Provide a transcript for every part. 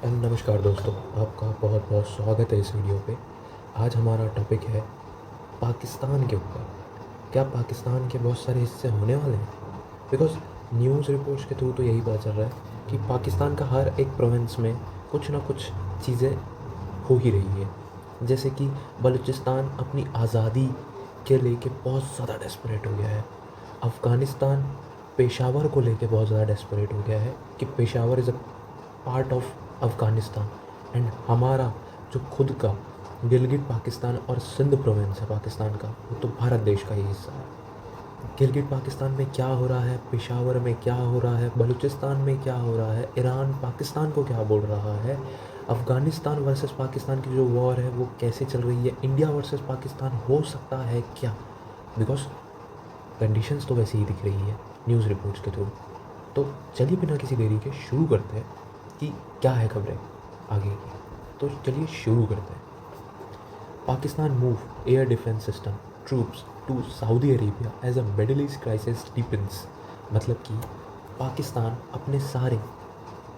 नमस्कार दोस्तों, आपका बहुत बहुत स्वागत है इस वीडियो पे। आज हमारा टॉपिक है पाकिस्तान के ऊपर। क्या पाकिस्तान के बहुत सारे हिस्से होने वाले हैं? बिकॉज़ न्यूज़ रिपोर्ट्स के थ्रू तो यही पता चल रहा है कि पाकिस्तान का हर एक प्रोविंस में कुछ ना कुछ चीज़ें हो ही रही है। जैसे कि बलूचिस्तान अपनी आज़ादी के लेके बहुत ज़्यादा डेस्परेट हो गया है। अफ़गानिस्तान पेशावर को लेके बहुत ज़्यादा डेस्परेट हो गया है कि Peshawar is a part of Afghanistan. And हमारा जो खुद का गिलगिट पाकिस्तान और सिंध प्रोविंस है पाकिस्तान का, वो तो भारत देश का ही हिस्सा है। गिलगिट पाकिस्तान में क्या हो रहा है, पेशावर में क्या हो रहा है, बलूचिस्तान में क्या हो रहा है, ईरान पाकिस्तान को क्या बोल रहा है, अफ़गानिस्तान वर्सेस पाकिस्तान की जो वॉर है वो कैसे चल रही है, इंडिया वर्सेस पाकिस्तान हो सकता है क्या? बिकॉज कंडीशंस तो वैसे ही दिख रही है न्यूज़ रिपोर्ट्स के थ्रू। तो चलिए बिना किसी देरी के शुरू करते हैं कि क्या है खबरें आगे की। तो चलिए शुरू करते हैं। Pakistan move air defense system troops to Saudi Arabia as a middle east crisis deepens. मतलब कि पाकिस्तान अपने सारे,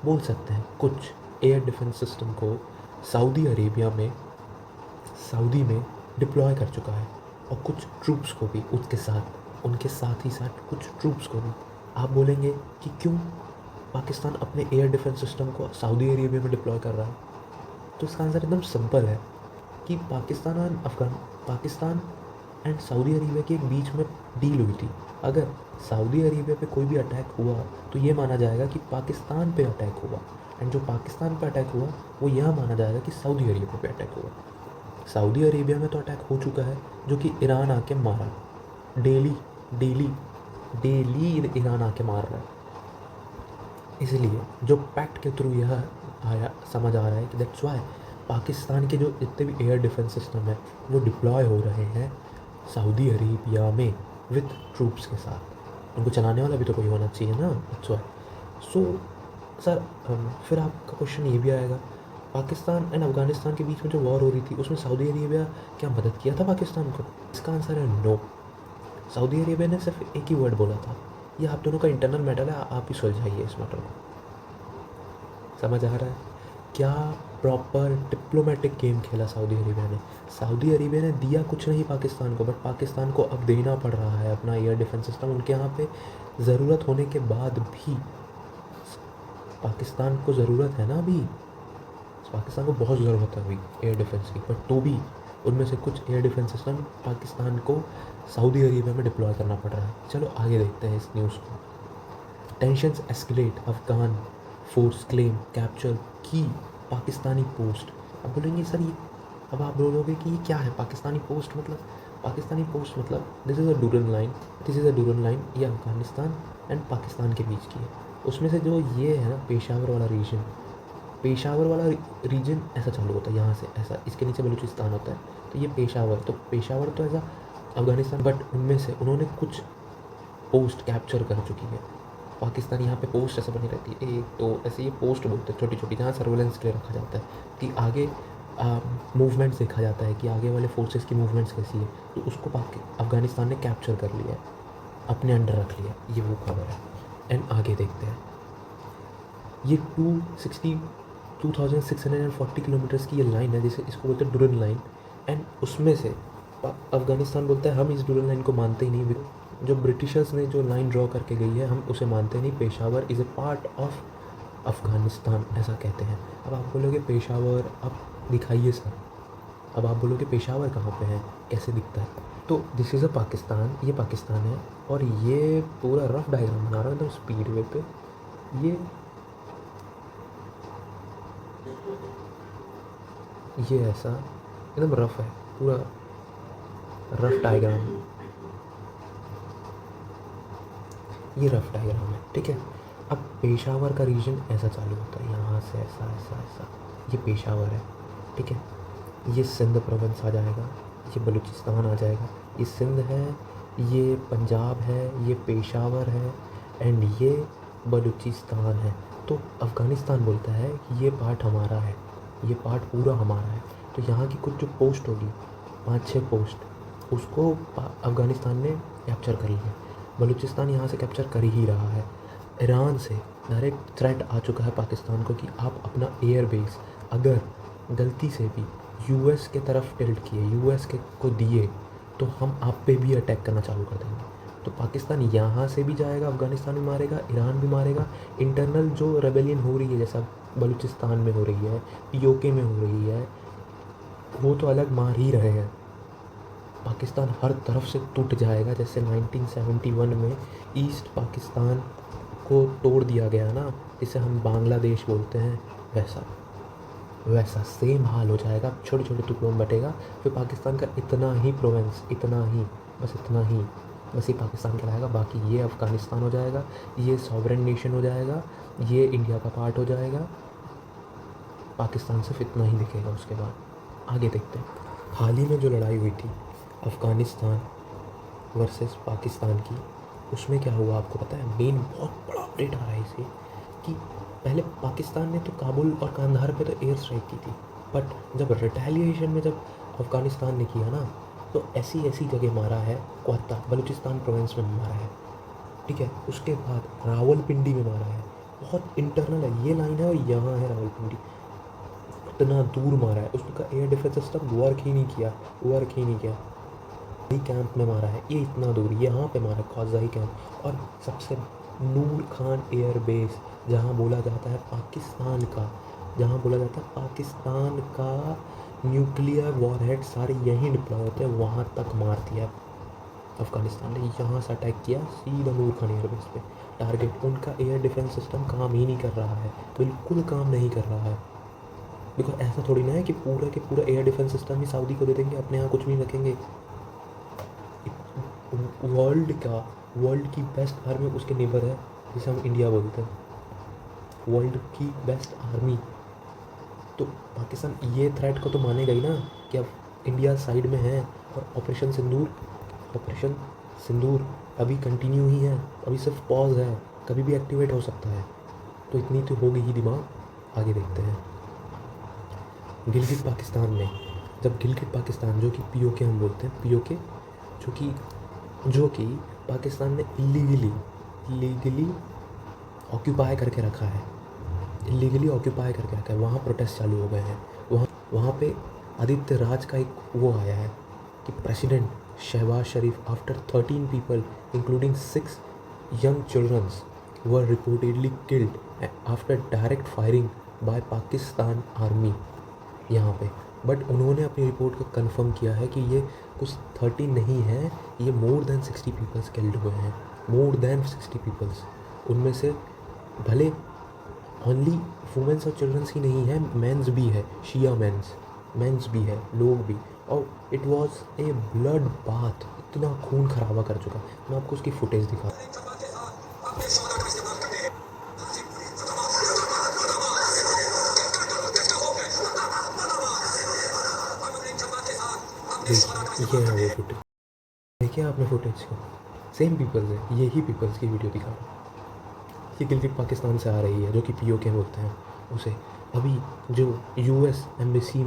बोल सकते हैं कुछ, एयर डिफेंस सिस्टम को सऊदी अरेबिया में, सऊदी में डिप्लॉय कर चुका है। और कुछ ट्रूप्स को भी उनके साथ ही साथ कुछ ट्रूप्स को भी। आप बोलेंगे कि क्यों पाकिस्तान अपने एयर डिफेंस सिस्टम को सऊदी अरेबिया में डिप्लॉय कर रहा है? तो इसका आंसर एकदम सिंपल है कि पाकिस्तान एंड सऊदी अरेबिया के बीच में डील हुई थी। अगर सऊदी अरेबिया पे कोई भी अटैक हुआ तो ये माना जाएगा कि पाकिस्तान पे अटैक हुआ। एंड जो पाकिस्तान पे अटैक हुआ वो यह माना जाएगा कि सऊदी अरेबिया पे अटैक हुआ। सऊदी अरेबिया में तो अटैक हो चुका है, जो कि ईरान आके मारा। डेली डेली डेली ईरान आके मार रहा है। इसलिए जो पैक्ट के थ्रू यह समझ आ रहा है कि दैट्स वाई पाकिस्तान के जो जितने भी एयर डिफेंस सिस्टम है वो डिप्लॉय हो रहे हैं सऊदी अरेबिया में विथ ट्रूप्स के साथ। उनको चलाने वाला भी तो कोई होना चाहिए ना, दैट्स वाई। सो सर, फिर आपका क्वेश्चन ये भी आएगा, पाकिस्तान एंड अफ़गानिस्तान के बीच में जो वॉर हो रही थी उसमें सऊदी अरेबिया क्या मदद किया था पाकिस्तान को? इसका आंसर है नो। सऊदी अरेबिया ने सिर्फ एक ही वर्ड बोला था, ये आप दोनों का इंटरनल मैटर है, आप ही सुलझाइए इस मैटर को। समझ आ रहा है? क्या प्रॉपर डिप्लोमेटिक गेम खेला सऊदी अरेबिया ने। सऊदी अरेबिया ने दिया कुछ नहीं पाकिस्तान को, बट पाकिस्तान को अब देना पड़ रहा है अपना एयर डिफेंस सिस्टम। उनके यहाँ पे ज़रूरत होने के बाद भी पाकिस्तान को ज़रूरत है ना अभी, पाकिस्तान को बहुत ज़रूरत है अभी एयर डिफेंस की, बट तो भी उनमें से कुछ एयर डिफेंस सिस्टम पाकिस्तान को सऊदी अरेबिया में डिप्लॉय करना पड़ रहा है। चलो आगे देखते हैं इस न्यूज़ को। Tensions escalate, Afghan force claim capture की पाकिस्तानी पोस्ट। अब बोलेंगे सर ये, अब आप बोलोगे कि ये क्या है पाकिस्तानी पोस्ट? मतलब पाकिस्तानी पोस्ट मतलब this is a Durand line, ये अफ़गानिस्तान एंड पाकिस्तान के बीच की है। उसमें से जो ये है ना पेशावर वाला रीजन ऐसा चालू होता है यहाँ से, ऐसा इसके नीचे बलूचिस्तान होता है। तो ये पेशावर तो ऐसा अफ़गानिस्तान, बट उनमें से उन्होंने कुछ पोस्ट कैप्चर कर चुकी है। पाकिस्तान यहाँ पे पोस्ट ऐसे बनी रहती है, एक तो ऐसे ये पोस्ट बोलते हैं छोटी छोटी, जहाँ सर्वेलेंस के लिए रखा जाता है कि आगे मूवमेंट्स देखा जाता है कि आगे वाले फोर्सेस की मूवमेंट्स कैसी है। तो उसको अफ़गानिस्तान ने कैप्चर कर लिया है, अपने अंडर रख लिया। ये वो खबर है। एंड आगे देखते हैं। ये 2640 किलोमीटर्स की ये लाइन है, जैसे इसको बोलते हैं डुरन लाइन। एंड उसमें से अफ़गानिस्तान बोलता है हम इस डुरन लाइन को मानते ही नहीं, जो ब्रिटिशर्स ने जो लाइन ड्रॉ करके गई है हम उसे मानते नहीं। Peshawar is a part of Afghanistan, ऐसा कहते हैं। अब आप बोलोगे पेशावर, अब दिखाइए सर। अब आप बोलोगे पेशावर कहाँ पे है, कैसे दिखता है? तो दिस इज़ अ पाकिस्तान, ये पाकिस्तान है। और ये पूरा रफ डायग्राम बना रहा हूँ एकदम स्पीड वे पे। ये ऐसा एकदम रफ है, पूरा रफ डायग्राम। ये रफ डायग्राम है, ठीक है। अब पेशावर का रीजन ऐसा चालू होता है, यहाँ से ऐसा ऐसा ऐसा, ये पेशावर है, ठीक है। ये सिंध प्रोविंस आ जाएगा, ये बलूचिस्तान आ जाएगा, ये सिंध है, ये पंजाब है, ये पेशावर है, एंड ये बलूचिस्तान है। तो अफ़गानिस्तान बोलता है कि ये पार्ट हमारा है, ये पार्ट पूरा हमारा है। तो यहाँ की कुछ जो पोस्ट होगी, 5-6 पोस्ट, उसको अफ़गानिस्तान ने कैप्चर कर लिया। बलूचिस्तान यहाँ से कैप्चर कर ही रहा है। ईरान से डायरेक्ट थ्रेट आ चुका है पाकिस्तान को कि आप अपना एयर बेस अगर गलती से भी यूएस के तरफ टिल्ट किए, यूएस के को दिए, तो हम आप पे भी अटैक करना चालू कर देंगे। तो पाकिस्तान यहाँ से भी जाएगा, अफ़गानिस्तान भी मारेगा, ईरान भी मारेगा। इंटरनल जो रेबेलियन हो रही है, जैसा बलूचिस्तान में हो रही है, पीओके में हो रही है, वो तो अलग मार ही रहे हैं। पाकिस्तान हर तरफ से टूट जाएगा, जैसे 1971 में ईस्ट पाकिस्तान को तोड़ दिया गया ना, जिसे हम बांग्लादेश बोलते हैं, वैसा वैसा सेम हाल हो जाएगा। छोटे छोटे टुकड़ों में बटेगा। फिर पाकिस्तान का इतना ही प्रोविंस, इतना ही, बस इतना ही, बस ये पाकिस्तान कहलाएगा। बाकी ये अफ़गानिस्तान हो जाएगा, ये सॉवरेन नेशन हो जाएगा, ये इंडिया का पार्ट हो जाएगा। पाकिस्तान सिर्फ इतना ही दिखेगा। उसके बाद आगे देखते हैं। हाल ही में जो लड़ाई हुई थी अफ़गानिस्तान वर्सेस पाकिस्तान की, उसमें क्या हुआ आपको पता है? मेन बहुत बड़ा अपडेट आ रहा है इसे कि पहले पाकिस्तान ने तो काबुल और कांधार पे तो एयर स्ट्राइक की थी, बट जब रिटेलिएशन में जब अफ़गानिस्तान ने किया ना, तो ऐसी ऐसी जगह मारा है, क्वात्ता बलूचिस्तान प्रोविंस में मारा है, ठीक है। उसके बाद रावलपिंडी में मारा है, बहुत इंटरनल है, ये लाइन है और यहाँ है रावलपिंडी। इतना दूर मारा है, उसका एयर डिफेंस सिस्टम वर्क ही नहीं किया। कैंप में मारा है, ये इतना दूर यहाँ पे मारा, ख्वाजाही कैंप। और सबसे नूर खान एयर बेस, जहाँ बोला जाता है पाकिस्तान का न्यूक्लियर वॉरहेड सारे यहीं डिप्लॉय होते हैं, वहाँ तक मार दिया अफ़गानिस्तान ने। यहाँ से अटैक किया सीधा नूर खान एयर बेस पे टारगेट। उनका एयर डिफेंस सिस्टम काम ही नहीं कर रहा है, बिल्कुल काम नहीं कर रहा है। बिकॉज ऐसा थोड़ी ना है कि पूरा के पूरा एयर डिफेंस सिस्टम ही सऊदी को दे देंगे, अपने यहाँ कुछ नहीं रखेंगे। वर्ल्ड की बेस्ट आर्मी उसके नेबर है, जिसे हम इंडिया बोलते हैं, वर्ल्ड की बेस्ट आर्मी। तो पाकिस्तान ये थ्रेट को तो मानेगा ही ना कि अब इंडिया साइड में है। और ऑपरेशन सिंदूर अभी कंटिन्यू ही है, अभी सिर्फ पॉज है, कभी भी एक्टिवेट हो सकता है। तो इतनी तो होगी ही दिमाग। आगे देखते हैं। गिलगित पाकिस्तान जो कि पीओके हम बोलते हैं, पीओके जो कि पाकिस्तान ने इलीगली ऑक्यूपाई करके रखा है, वहाँ प्रोटेस्ट चालू हो गए हैं। वहाँ पे आदित्य राज का एक वो आया है कि president Shahbaz Sharif after 13 people including 6 young childrens were reportedly killed after direct firing by Pakistan army यहाँ पे। बट उन्होंने अपनी रिपोर्ट को कंफर्म किया है कि ये कुछ 30 नहीं है, ये मोर देन 60 पीपल्स किल्ड हुए हैं, मोर देन 60 पीपल्स। उनमें से भले ओनली वुमेंस और चिल्ड्रंस ही नहीं है, मेंस भी है, शिया मेंस भी है, लोग भी। और it was a blood bath, इतना खून खराबा कर चुका। मैं आपको उसकी फुटेज दिखा, देखिए ये है वो फुटेज, देखिए आपने फुटेज को, सेम पीपल्स है, यही पीपल्स की वीडियो दिखा रहा हूँ। ये गिलगित पाकिस्तान से आ रही है, जो कि पीओके बोलते हैं उसे। अभी जो यूएस एम्बेसी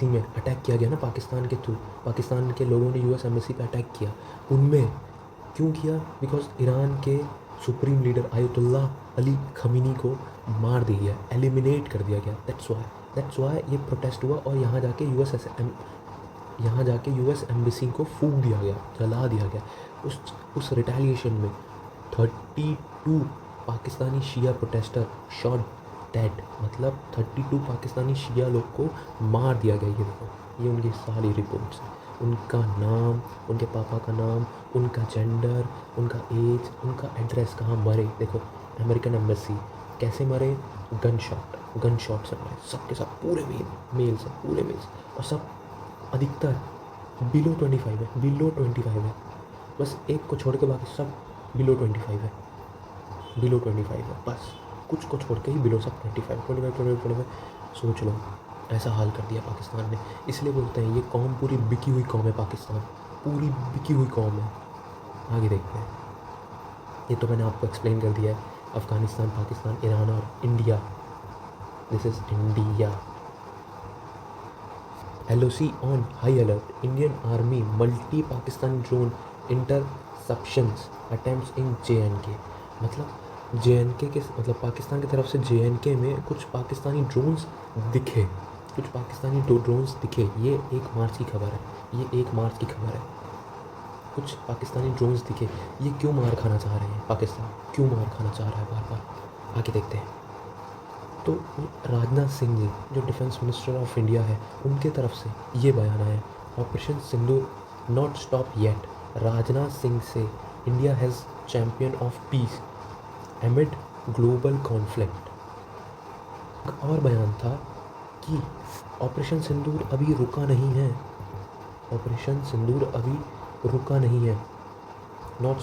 में अटैक किया गया ना पाकिस्तान के थ्रू, पाकिस्तान के लोगों ने यूएस एम्बेसी पे अटैक किया। उनमें क्यों किया? बिकॉज ईरान के supreme leader Ayatollah Ali Khomeini को मार दिया गया, एलिमिनेट कर दिया गया। दैट्स वाई ये प्रोटेस्ट हुआ। और यहाँ जाके यूएस एम्बेसी को फूंक दिया गया, जला दिया गया। उस रिटेलिएशन में 32 पाकिस्तानी शिया प्रोटेस्टर शॉट डेड, मतलब 32 पाकिस्तानी शिया लोग को मार दिया गया। ये देखो, ये उनकी सारी रिपोर्ट्स हैं, उनका नाम, उनके पापा का नाम, उनका जेंडर, उनका एज, उनका एड्रेस, कहाँ मरे। देखो अमेरिकन एम्बेसी, कैसे मरे? गन शॉट से मरे, सबके सब, पूरे मेल्स हैं, पूरे मेल्स। और सब अधिकतर बिलो 25 है, बस एक को छोड़ के बाकी सब बिलो 25 है, बस कुछ को छोड़ के ही बिलो सब 25। सोच लो, ऐसा हाल कर दिया पाकिस्तान ने। इसलिए बोलते हैं ये कौम पूरी बिकी हुई कौम है, पाकिस्तान पूरी बिकी हुई कौम है। आगे देखते हैं। ये तो मैंने आपको एक्सप्लेन कर दिया है, अफ़गानिस्तान, पाकिस्तान, ईरान और India. This is India. LOC on high alert, Indian army multi Pakistan drone inter interceptions attempts in JNK। मतलब JNK के मतलब पाकिस्तान की तरफ से JNK में कुछ पाकिस्तानी ड्रोन्स दिखे, ड्रोन्स दिखे। ये 1 मार्च की खबर है, ये 1 मार्च की खबर है। कुछ पाकिस्तानी ड्रोन्स दिखे। ये क्यों मार खाना चाह रहे हैं, पाकिस्तान क्यों मार खाना चाह रहा है बार बार, आगे देखते हैं। तो राजनाथ सिंह जी जो डिफेंस मिनिस्टर ऑफ इंडिया है, उनके तरफ से ये बयान आया, operation Sindoor not stop yet. Rajnath Singh से India has champion of peace amid global conflict. एक और बयान था कि ऑपरेशन सिंदूर अभी रुका नहीं है, ऑपरेशन सिंदूर अभी रुका नहीं है, नॉट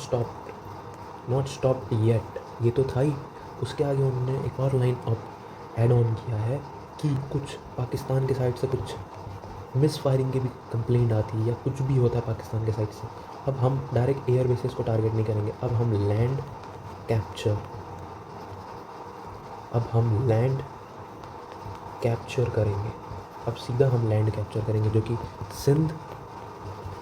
स्टॉप येट। ये तो था ही। उसके आगे उन्होंने एक और लाइन ऐड ऑन किया है कि कुछ पाकिस्तान के साइड से कुछ मिस फायरिंग की भी कंप्लेंट आती है या कुछ भी होता है पाकिस्तान के साइड से, अब हम डायरेक्ट एयर बेसिस को टारगेट नहीं करेंगे, अब हम लैंड कैप्चर करेंगे। अब सीधा हम लैंड कैप्चर करेंगे, जो कि सिंध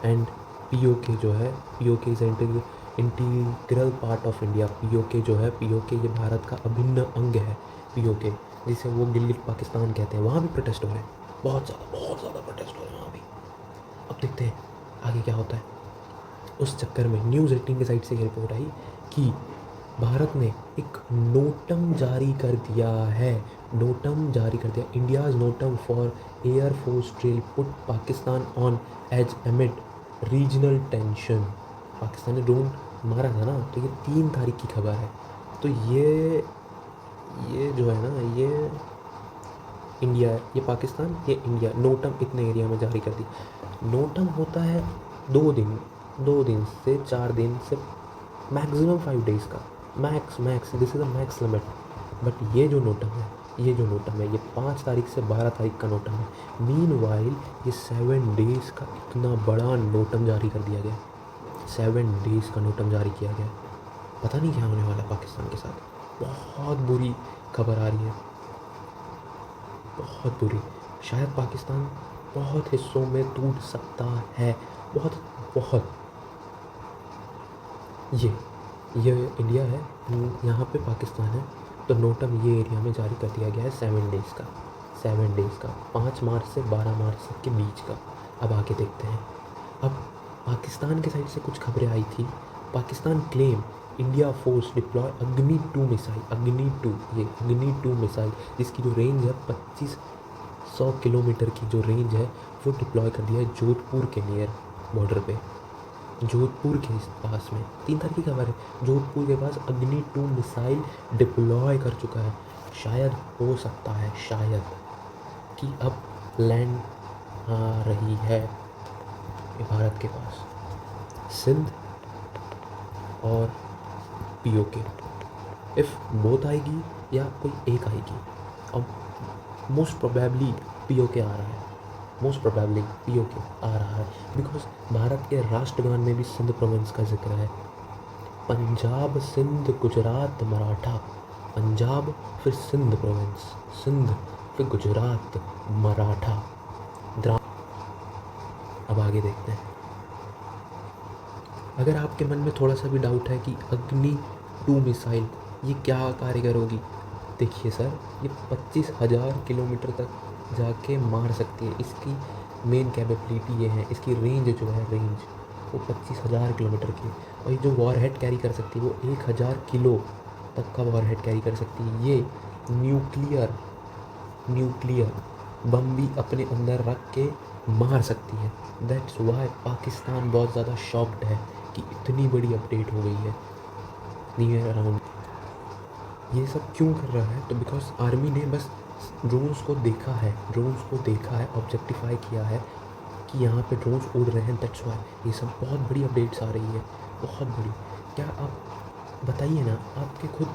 एंड POK जो है, POK is integral part of India. POK जो है, POK ये भारत का अभिन्न अंग है। POK जिसे वो गिलगित पाकिस्तान कहते हैं, वहाँ भी प्रोटेस्ट हो रहे हैं, बहुत ज़्यादा प्रोटेस्ट हो रहे हैं वहाँ भी। अब देखते हैं आगे क्या होता है। उस चक्कर में न्यूज़ 18 की साइड से ये रिपोर्ट आई कि भारत ने एक नोटम जारी कर दिया है, India's NOTAM for air force drill put Pakistan on edge amid regional tension. Pakistan ने ड्रोन मारा था ना, तो ये 3 तारीख की खबर है। तो ये जो है ना, ये इंडिया है, ये पाकिस्तान, ये इंडिया, नोटम इतने एरिया में जारी कर दी। नोटम होता है 2 दिन से 4 दिन से मैक्सिमम 5 डेज़ का, max this is a max limit. But ये जो नोटम है, ये 5 तारीख से 12 तारीख का नोटम है। मीनवाइल ये 7 डेज़ का इतना बड़ा नोटम जारी कर दिया गया, 7 डेज़ का नोटम जारी किया गया। पता नहीं क्या होने वाला है पाकिस्तान के साथ। बहुत बुरी खबर आ रही है, बहुत बुरी। शायद पाकिस्तान बहुत हिस्सों में टूट सकता है, बहुत। ये इंडिया है, यहाँ पे पाकिस्तान है। तो नोटम ये एरिया में जारी कर दिया गया है 7 डेज़ का 5 मार्च से 12 मार्च तक के बीच का। अब आगे देखते हैं। अब पाकिस्तान के साइड से कुछ खबरें आई थी। Pakistan claim India force deploy अग्नि 2 मिसाइल, जिसकी जो रेंज है 2500 किलोमीटर की जो रेंज है, वो डिप्लॉय कर दिया है जोधपुर के नियर बॉर्डर पे, जोधपुर के पास में। 3 तारीख की खबर है, जोधपुर के पास अग्नि 2 मिसाइल डिप्लॉय कर चुका है। शायद हो सकता है कि अब लैंड आ रही है भारत के पास, सिंध और POK। इफ़ बोथ आएगी या कोई एक आएगी। अब मोस्ट प्रोबेबली POK आ रहा है, बिकॉज भारत के राष्ट्रगान में भी सिंध प्रोविंस का जिक्र है। पंजाब, सिंध, गुजरात, मराठा। पंजाब फिर सिंध प्रोविंस, सिंध फिर गुजरात, मराठा, अब आगे देखते हैं। अगर आपके मन में थोड़ा सा भी डाउट है कि अग्नि 2 मिसाइल ये क्या कार्य करोगी, देखिए सर, ये 25,000 किलोमीटर तक जाके मार सकती है। इसकी मेन कैपेबिलिटी ये है, इसकी रेंज जो है, वो 25,000 किलोमीटर की। और ये जो वॉरहेड कैरी कर सकती है, वो 1,000 किलो तक का वॉरहेड कैरी कर सकती है। ये न्यूक्लियर बम भी अपने अंदर रख के मार सकती है। दैट्स वाई पाकिस्तान बहुत ज़्यादा शॉक्ड है कि इतनी बड़ी अपडेट हो गई है नियर अराउंड। ये सब क्यों कर रहा है, तो बिकॉज आर्मी ने बस ड्रोन्स को देखा है, ऑब्जेक्टिफाई किया है कि यहाँ पे ड्रोन्स उड़ रहे हैं। दैट्स वाई ये सब बहुत बड़ी अपडेट्स आ रही है, बहुत बड़ी। क्या आप बताइए ना, आपके खुद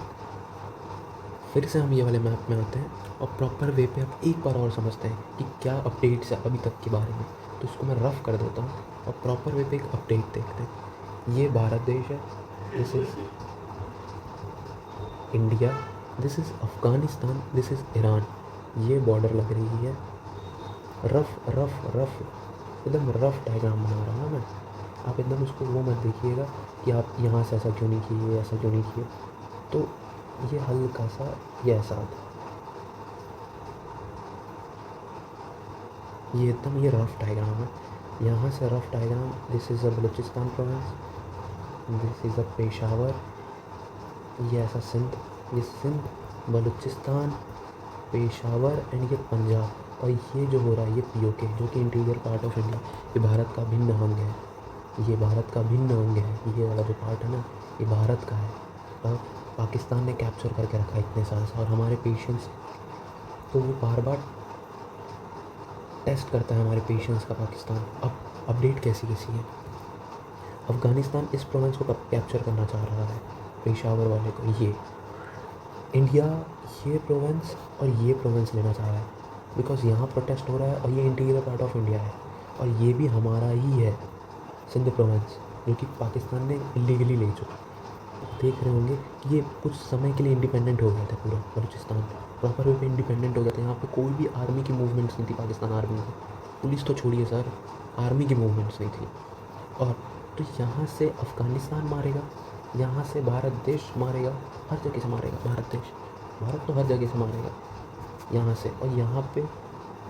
फिर से हम ये वाले मैप में आते हैं और प्रॉपर वे पे आप एक बार और समझते हैं कि क्या अपडेट्स है अभी तक के बारे में। तो इसको मैं रफ़ कर देता हूँ और प्रॉपर वे पे एक अपडेट देखते हैं। ये भारत देश है, this is India, this is Afghanistan, this is Iran. ये बॉर्डर लग रही है। रफ़ एकदम रफ़ डायग्राम बना रहा हूँ मैं। आप एकदम उसको वो मत देखिएगा कि आप यहाँ से ऐसा क्यों नहीं किए, ऐसा क्यों नहीं किए। तो ये हल्का सा ये ऐसा आता है, ये एकदम ये रफ डायग्राम है। यहाँ से rough diagram, this is a Balochistan province, this is a Peshawar, ये ऐसा सिंध, ये सिंध, बलूचिस्तान, पेशावर एंड ये पंजाब। और ये जो हो रहा है ये पीओके, जो कि इंटीरियर पार्ट ऑफ इंडिया, ये भारत का भिन्न अंग है, ये भारत का भिन्न अंग है। ये वाला जो पार्ट है ना, ये भारत का है और पाकिस्तान ने कैप्चर करके रखा है इतने साल से। और हमारे पेशेंस, तो वो बार बार टेस्ट करता है हमारे पेशेंस का पाकिस्तान। अब अपडेट कैसी कैसी है। अफ़गानिस्तान इस प्रोविंस को कैप्चर करना चाह रहा है, पेशावर वाले को। ये इंडिया ये प्रोविंस और ये प्रोविंस लेना चाह रहा है, बिकॉज यहाँ प्रोटेस्ट हो रहा है और ये इंटीरियर पार्ट ऑफ इंडिया है और ये भी हमारा ही है, सिंध प्रोविंस, जो कि पाकिस्तान ने इलीगली ले चुका। देख रहे होंगे कि ये कुछ समय के लिए इंडिपेंडेंट हो गया था, पूरा बलूचिस्तान प्रॉपर वे पे इंडिपेंडेंट हो गया था। यहाँ पे कोई भी आर्मी की मूवमेंट्स नहीं थी, पाकिस्तान आर्मी की, पुलिस तो छोड़िए सर, आर्मी की मूवमेंट्स नहीं थी। और तो यहाँ से अफ़गानिस्तान मारेगा, यहाँ से भारत देश मारेगा, हर जगह से मारेगा भारत देश, भारत तो हर जगह से मारेगा यहाँ से। और यहाँ पे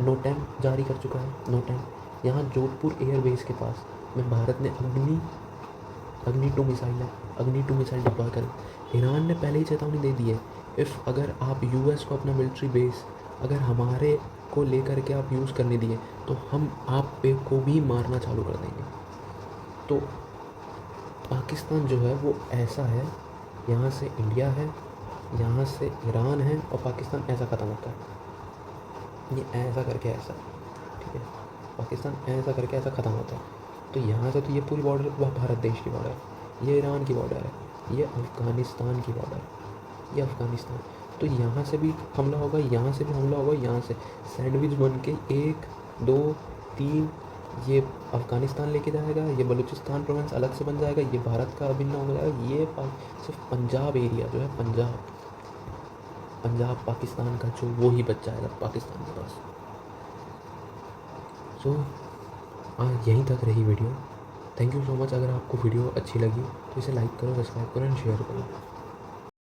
नो टाइम जारी कर चुका है, नो टाइम। यहाँ जोधपुर एयरबेस के पास में भारत ने अग्नि 2 मिसाइल है, अग्नि 2 मिसाइल डिप्लॉय कर। ईरान ने पहले ही चेतावनी दे दी है, इफ़ अगर आप यूएस को अपना मिलिट्री बेस अगर हमारे को लेकर के आप यूज़ करने दिए तो हम आप पे को भी मारना चालू कर देंगे। तो पाकिस्तान जो है वो ऐसा है, यहाँ से इंडिया है, यहाँ से ईरान है और पाकिस्तान ऐसा ख़त्म होता है। ये ऐसा करके ऐसा, ठीक है, पाकिस्तान ऐसा करके ऐसा ख़त्म होता है। तो यहाँ से तो ये पूरी बॉर्डर भारत देश की बॉर्डर है, ये ईरान की बॉर्डर है, ये अफ़गानिस्तान की बॉर्डर है, ये अफ़गानिस्तान। तो यहाँ से भी हमला होगा, यहाँ से भी हमला होगा, यहाँ से सैंडविच बन के 1 2 3 ये अफ़गानिस्तान लेके जाएगा, ये बलूचिस्तान प्रोविंस अलग से बन जाएगा, ये भारत का अभिन्न हो जाएगा। ये सिर्फ पंजाब एरिया जो है, पंजाब पाकिस्तान का जो वो ही बच जाएगा पाकिस्तान के पास। सो आज यहीं तक रही video. Thank you so much. अगर आपको वीडियो अच्छी लगी तो इसे लाइक करो, सब्सक्राइब करो एंड शेयर करो।